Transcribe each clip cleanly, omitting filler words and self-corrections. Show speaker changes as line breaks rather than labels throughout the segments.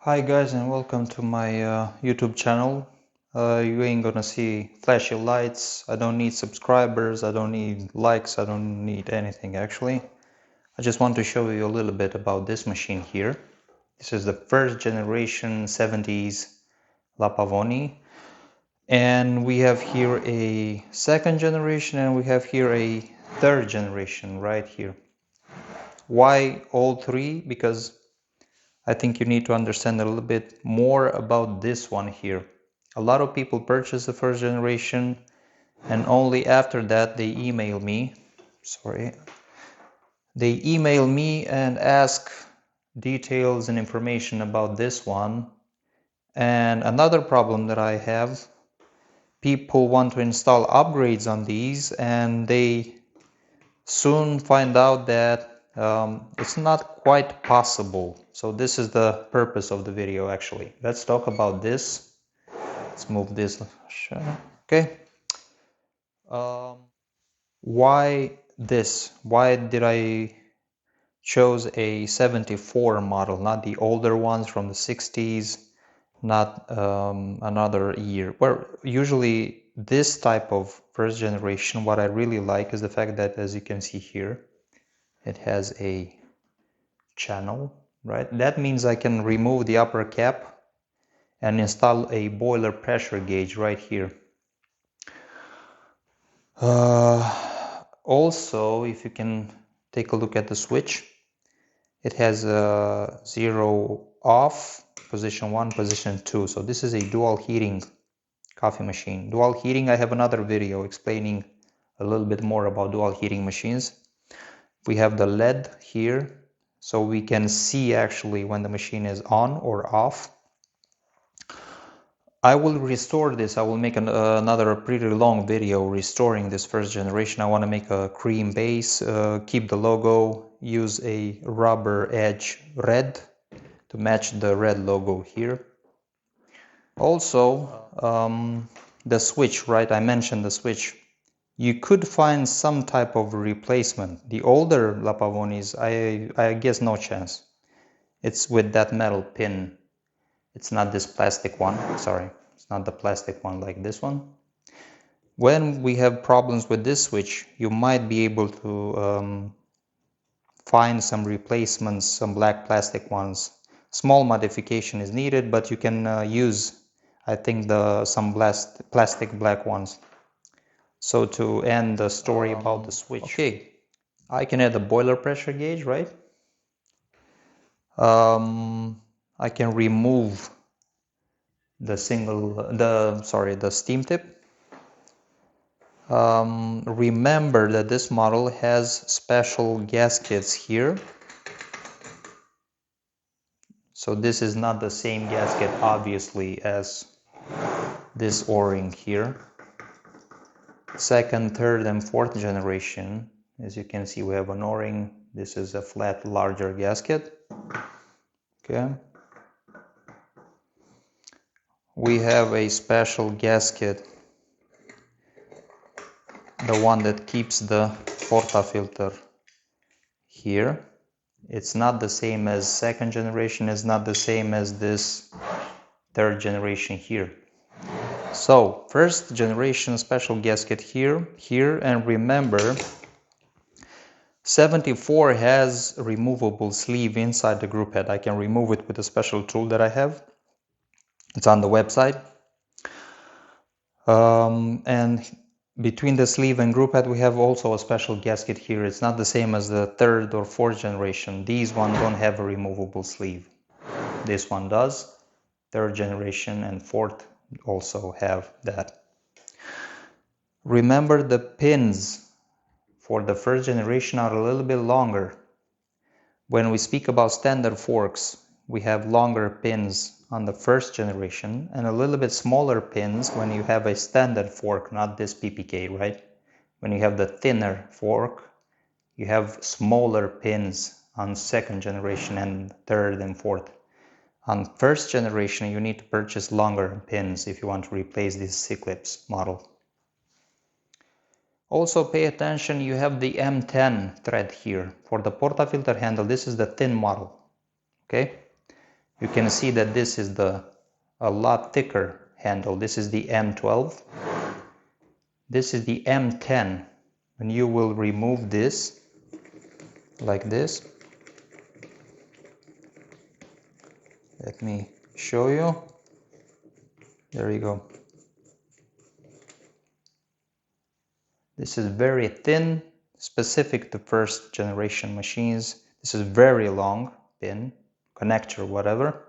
Hi guys, and welcome to my YouTube channel. You ain't gonna see flashy lights. I don't need subscribers, I don't need likes, I don't need anything actually. I just want to show you a little bit about this machine here. This is the first generation 70s La Pavoni, and we have here a second generation and we have here a third generation right here. Why all three? Because I think you need to understand a little bit more about this one here. A lot of people purchase the first generation and only after that they email me. They email me and ask details and information about this one. And another problem that I have, people want to install upgrades on these and they soon find out that it's not quite possible. So this is the purpose of the video actually. Let's talk about this. Let's move this. Okay. Why this? Why did I chose a 74 model, not the older ones from the 60s, not another year? Well, usually this type of first generation, what I really like is the fact that, as you can see here, it has a channel, right? That means I can remove the upper cap and install a boiler pressure gauge right here. Also, if you can take a look at the switch, it has a 0 off, position 1, position 2. So this is a dual heating coffee machine. Dual heating, I have another video explaining a little bit more about dual heating machines. We have the LED here, so we can see actually when the machine is on or off. I will restore this. I will make another pretty long video restoring this first generation. I want to make a cream base, keep the logo, use a rubber edge red to match the red logo here. Also, the switch, right? I mentioned the switch. You could find some type of replacement. The older La Pavonis, I guess no chance. It's with that metal pin. It's not this plastic one, sorry. It's not the plastic one like this one. When we have problems with this switch, you might be able to find some replacements, some black plastic ones. Small modification is needed, but you can use, I think, some plastic black ones. So to end the story about the switch. Okay, I can add a boiler pressure gauge, right? I can remove the steam tip. Remember that this model has special gaskets here. So this is not the same gasket obviously as this O-ring here. Second, third and fourth generation, as you can see, we have an O-ring. This is a flat, larger gasket. Okay. We have a special gasket, the one that keeps the portafilter here. It's not the same as second generation, it's not the same as this third generation here. So first generation special gasket here, and remember 74 has removable sleeve inside the group head. I can remove it with a special tool that I have. It's on the website. And between the sleeve and group head we have also a special gasket here. It's not the same as the third or fourth generation. These ones don't have a removable sleeve. This one does. Third generation and fourth also have that. Remember, the pins for the first generation are a little bit longer. When we speak about standard forks, we have longer pins on the first generation and a little bit smaller pins when you have a standard fork, not this PPK, right? When you have the thinner fork, you have smaller pins on second generation and third and fourth. On first generation, you need to purchase longer pins if you want to replace this C-clips model. Also pay attention, you have the M10 thread here. For the portafilter handle, this is the thin model, okay? You can see that this is a lot thicker handle. This is the M12. This is the M10. And you will remove this like this. Let me show you. There you go. This is very thin, specific to first generation machines. This is very long pin, connector, whatever.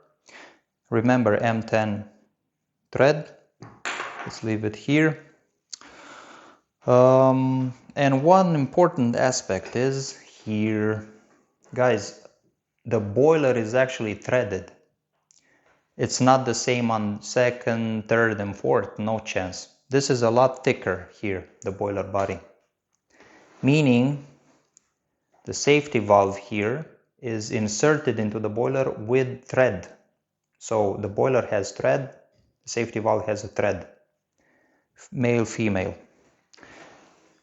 Remember M10 thread. Let's leave it here. And one important aspect is here, guys, the boiler is actually threaded. It's not the same on second, third, and fourth, no chance. This is a lot thicker here, the boiler body. Meaning, the safety valve here is inserted into the boiler with thread. So the boiler has thread, the safety valve has a thread. Male, female.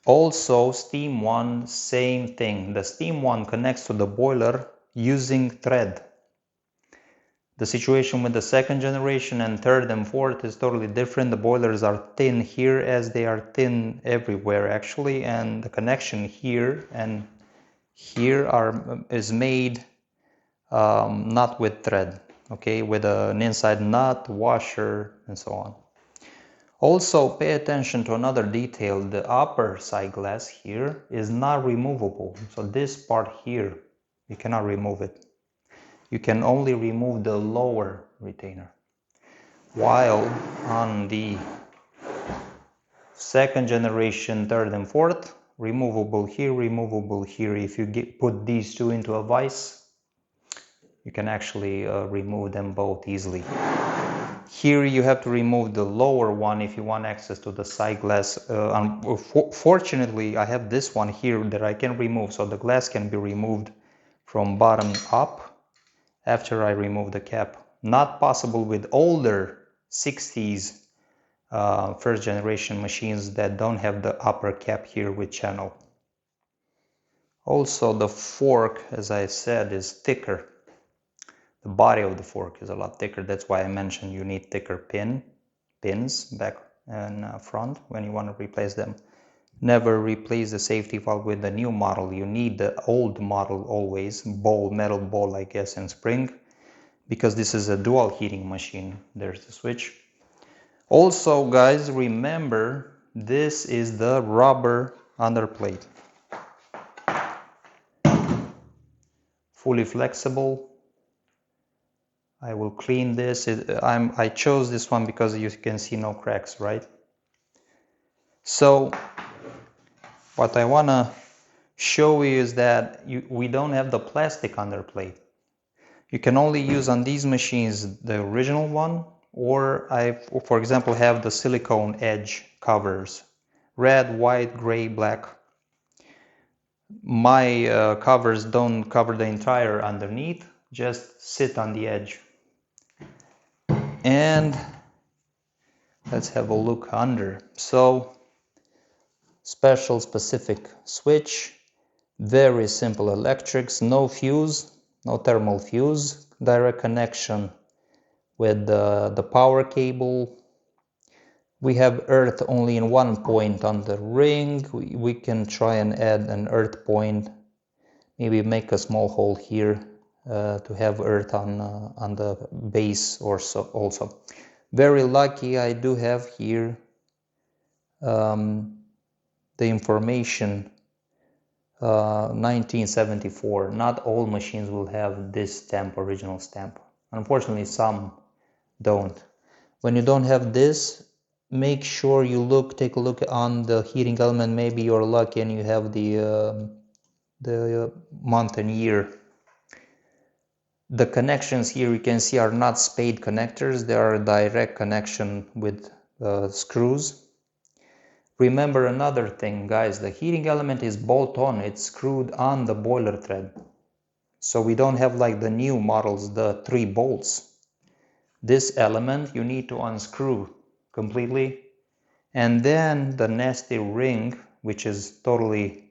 Also, steam one, same thing. The steam one connects to the boiler using thread. The situation with the second generation and third and fourth is totally different. The boilers are thin here as they are thin everywhere actually, and the connection here and here is made not with thread, okay, with an inside nut, washer, and so on. Also, pay attention to another detail. The upper side glass here is not removable. So this part here, you cannot remove it. You can only remove the lower retainer. While on the second generation, third and fourth, removable here, removable here. If you put these two into a vise, you can actually remove them both easily. Here you have to remove the lower one if you want access to the side glass. Fortunately, I have this one here that I can remove, so the glass can be removed from bottom up after I remove the cap. Not possible with older 60s first generation machines that don't have the upper cap here with channel. Also, the fork, as I said, is thicker. The body of the fork is a lot thicker. That's why I mentioned you need thicker pins back and front when you want to replace them. Never replace the safety valve with the new model. You need the old model always, metal ball, I guess, and spring, because this is a dual heating machine. There's the switch. Also, guys, remember this is the rubber underplate. Fully flexible. I will clean this. I chose this one because you can see no cracks, right? So what I want to show you is that we don't have the plastic underplate. You can only use on these machines the original one, or I, for example, have the silicone edge covers. Red, white, gray, black. My covers don't cover the entire underneath, just sit on the edge. And let's have a look under. So, specific switch, very simple electrics, no fuse, no thermal fuse, direct connection with the power cable. We have earth only in one point on the ring. We can try and add an earth point, maybe make a small hole here to have earth on the base or so also. Very lucky I do have here the information 1974. Not all machines will have this stamp, original stamp. Unfortunately, some don't. When you don't have this, make sure you take a look on the heating element. Maybe you're lucky and you have the month and year. The connections here you can see are not spade connectors. They are a direct connection with screws. Remember another thing, guys, the heating element is bolt-on. It's screwed on the boiler thread. So we don't have like the new models, the 3 bolts. This element you need to unscrew completely. And then the nasty ring, which is totally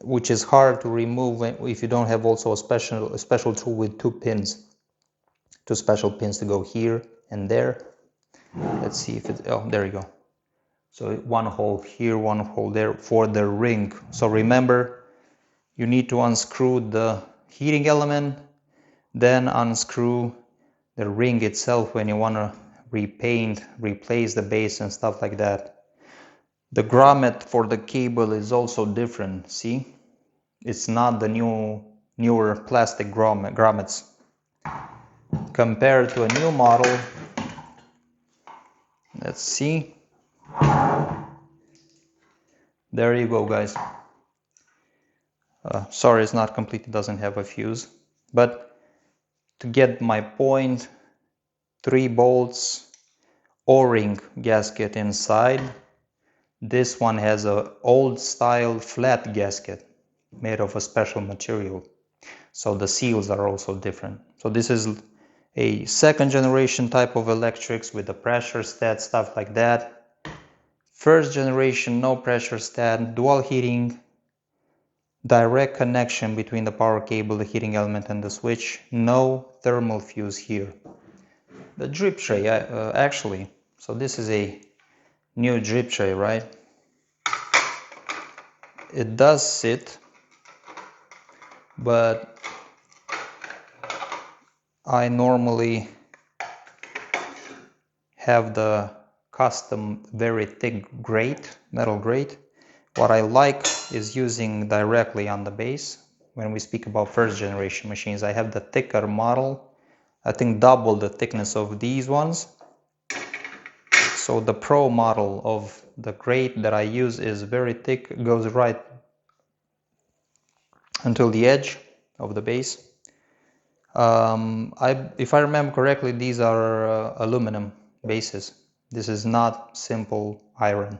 which is hard to remove if you don't have also a special tool with two special pins to go here and there. Let's see if it, oh, there you go. So one hole here, one hole there for the ring. So remember, you need to unscrew the heating element, then unscrew the ring itself when you want to repaint, replace the base and stuff like that. The grommet for the cable is also different, see? It's not the newer plastic grommets. Compared to a new model, let's see. There you go, guys. Sorry, it's not complete, it doesn't have a fuse. But to get my point, 3 bolts, O-ring gasket inside. This one has an old style flat gasket made of a special material. So the seals are also different. So this is a second generation type of electrics with the pressure stat, stuff like that. First generation, no pressure stat, dual heating, direct connection between the power cable, the heating element and the switch, no thermal fuse here. The drip tray, actually, so this is a new drip tray, right? It does sit, but I normally have the custom very thick grate, metal grate. What I like is using directly on the base. When we speak about first generation machines, I have the thicker model, I think double the thickness of these ones. So the Pro model of the grate that I use is very thick, it goes right until the edge of the base. If I remember correctly, these are aluminum bases. This is not simple iron.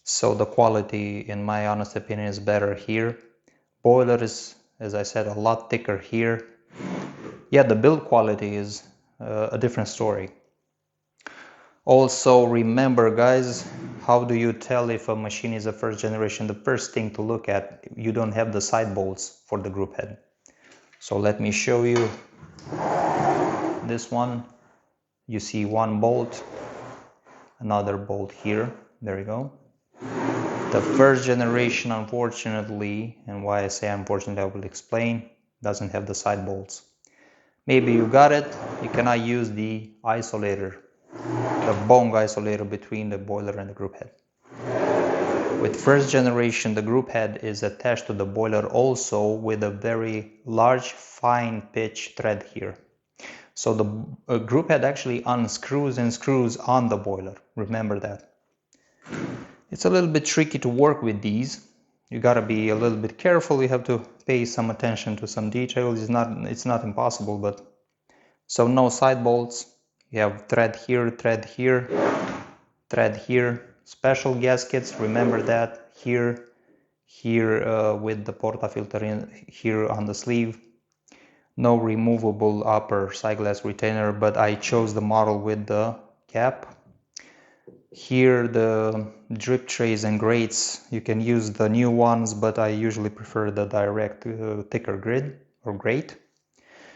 So the quality, in my honest opinion, is better here. Boiler is, as I said, a lot thicker here. Yeah, the build quality is a different story. Also, remember, guys, how do you tell if a machine is a first generation? The first thing to look at, you don't have the side bolts for the group head. So let me show you this one. You see one bolt, another bolt here. There you go. The first generation, unfortunately, and why I say unfortunately I will explain, doesn't have the side bolts. Maybe you got it, you cannot use the isolator, the bong isolator between the boiler and the group head. With first generation, the group head is attached to the boiler also with a very large fine pitch thread here. So the group head actually unscrews and screws on the boiler, remember that. It's a little bit tricky to work with these. You gotta be a little bit careful, you have to pay some attention to some details. It's not impossible, but so no side bolts. You have thread here, thread here, thread here. Special gaskets, remember that, here with the portafilter in here on the sleeve. No removable upper side glass retainer, but I chose the model with the cap. Here the drip trays and grates, you can use the new ones, but I usually prefer the direct thicker grid or grate.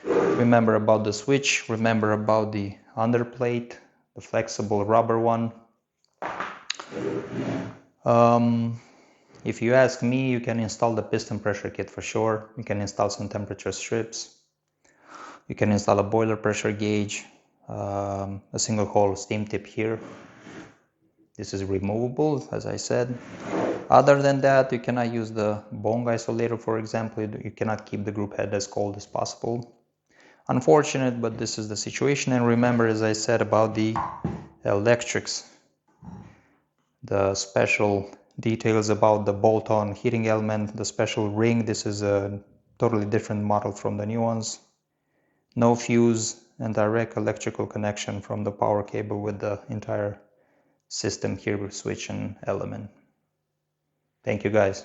Remember about the switch, remember about the underplate, the flexible rubber one. If you ask me, you can install the piston pressure kit for sure. You can install some temperature strips. You can install a boiler pressure gauge, a single hole steam tip here. This is removable, as I said. Other than that, you cannot use the bong isolator, for example. You cannot keep the group head as cold as possible. Unfortunate, but this is the situation. And remember, as I said about the electrics, the special details about the bolt-on heating element, the special ring. This is a totally different model from the new ones. No fuse and direct electrical connection from the power cable with the entire system here with switch and element. Thank you, guys.